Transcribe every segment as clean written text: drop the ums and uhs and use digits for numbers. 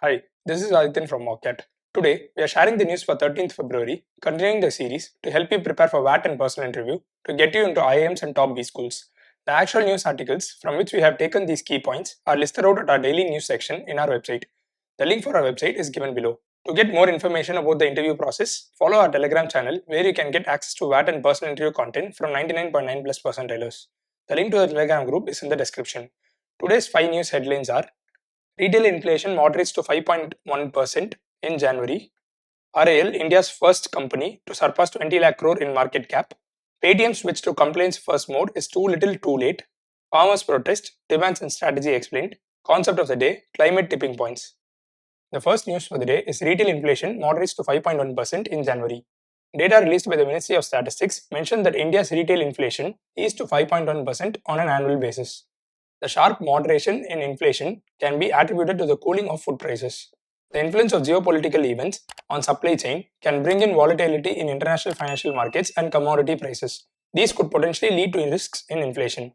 Hi, this is Adityan from Mockat. Today, we are sharing the news for 13th February, continuing the series to help you prepare for WAT and personal interview to get you into IIMs and top B schools. The actual news articles from which we have taken these key points are listed out at our daily news section in our website. The link for our website is given below. To get more information about the interview process, follow our Telegram channel where you can get access to WAT and personal interview content from 99.9 plus percentailers. The link to the Telegram group is in the description. Today's 5 news headlines are: retail inflation moderates to 5.1% in January. RAL, India's first company to surpass 20 lakh crore in market cap. Paytm switch to complaints first mode is too little too late. Farmers protest, demands and strategy explained. Concept of the day, climate tipping points. The first news for the day is retail inflation moderates to 5.1% in January. Data released by the Ministry of Statistics mentioned that India's retail inflation is to 5.1% on an annual basis. The sharp moderation in inflation can be attributed to the cooling of food prices. The influence of geopolitical events on supply chain can bring in volatility in international financial markets and commodity prices. These could potentially lead to risks in inflation.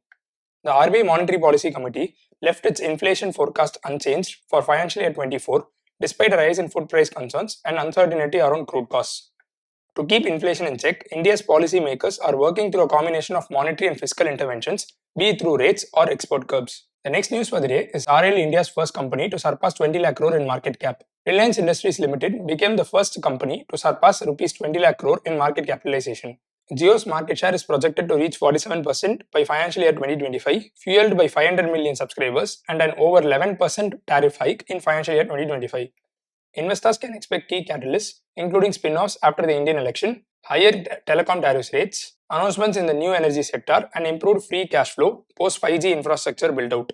The RBI Monetary Policy Committee left its inflation forecast unchanged for financial year 24 despite a rise in food price concerns and uncertainty around crude costs. To keep inflation in check, India's policymakers are working through a combination of monetary and fiscal interventions, be it through rates or export curbs. The next news for the day is RL, India's first company to surpass 20 lakh crore in market cap. Reliance Industries Limited became the first company to surpass Rs 20 lakh crore in market capitalization. Jio's market share is projected to reach 47% by financial year 2025, fueled by 500 million subscribers and an over 11% tariff hike in financial year 2025. Investors can expect key catalysts, including spin-offs after the Indian election, higher telecom tariff rates, announcements in the new energy sector, and improved free cash flow post 5G infrastructure build-out.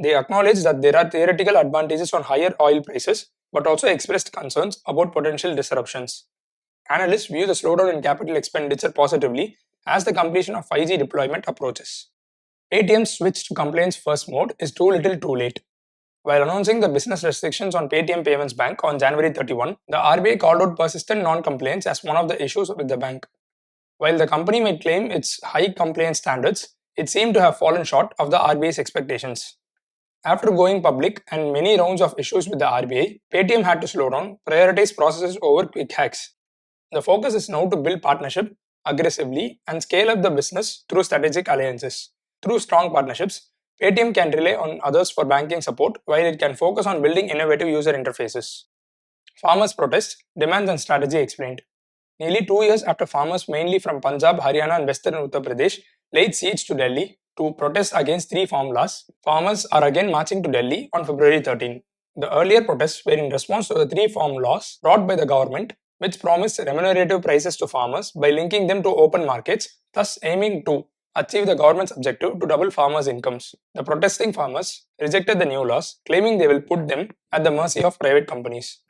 They acknowledge that there are theoretical advantages on higher oil prices, but also expressed concerns about potential disruptions. Analysts view the slowdown in capital expenditure positively as the completion of 5G deployment approaches. Paytm's switch to complaints first mode is too little too late. While announcing the business restrictions on Paytm Payments Bank on January 31, the RBI called out persistent non-compliance as one of the issues with the bank. While the company may claim its high compliance standards, it seemed to have fallen short of the RBI's expectations. After going public and many rounds of issues with the RBI, Paytm had to slow down, prioritize processes over quick hacks. The focus is now to build partnership aggressively and scale up the business through strategic alliances. Through strong partnerships, Paytm can rely on others for banking support while it can focus on building innovative user interfaces. Farmers protest, demands and strategy explained. Nearly 2 years after farmers mainly from Punjab, Haryana and Western Uttar Pradesh laid siege to Delhi to protest against 3 farm laws, farmers are again marching to Delhi on February 13. The earlier protests were in response to the 3 farm laws brought by the government, which promised remunerative prices to farmers by linking them to open markets, thus aiming to achieve the government's objective to double farmers' incomes. The protesting farmers rejected the new laws, claiming they will put them at the mercy of private companies.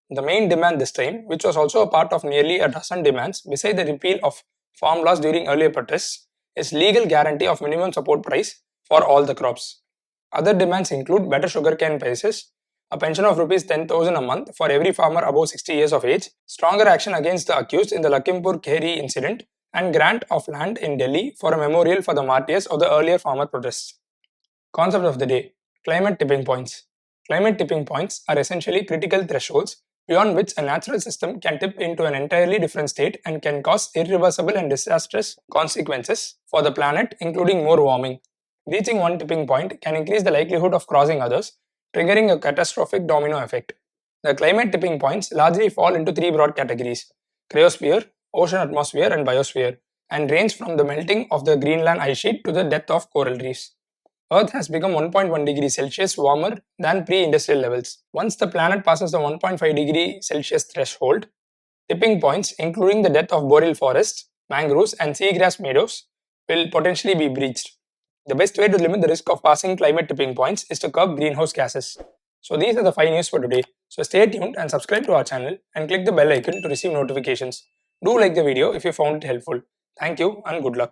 The main demand this time, which was also a part of nearly a dozen demands beside the repeal of farm laws during earlier protests, is legal guarantee of minimum support price for all the crops. Other demands include better sugarcane prices, a pension of Rs 10,000 a month for every farmer above 60 years of age, stronger action against the accused in the Lakhimpur Kheri incident, and grant of land in Delhi for a memorial for the martyrs of the earlier farmer protests. Concept of the day: climate tipping points. Climate tipping points are essentially critical thresholds beyond which a natural system can tip into an entirely different state and can cause irreversible and disastrous consequences for the planet, including more warming. Reaching one tipping point can increase the likelihood of crossing others, triggering a catastrophic domino effect. The climate tipping points largely fall into 3 broad categories: cryosphere, ocean atmosphere and biosphere, and range from the melting of the Greenland ice sheet to the death of coral reefs. Earth has become 1.1 degrees Celsius warmer than pre-industrial levels. Once the planet passes the 1.5 degree Celsius threshold, tipping points, including the death of boreal forests, mangroves and seagrass meadows, will potentially be breached. The best way to limit the risk of passing climate tipping points is to curb greenhouse gases. So these are the 5 news for today. So stay tuned and subscribe to our channel and click the bell icon to receive notifications. Do like the video if you found it helpful. Thank you and good luck.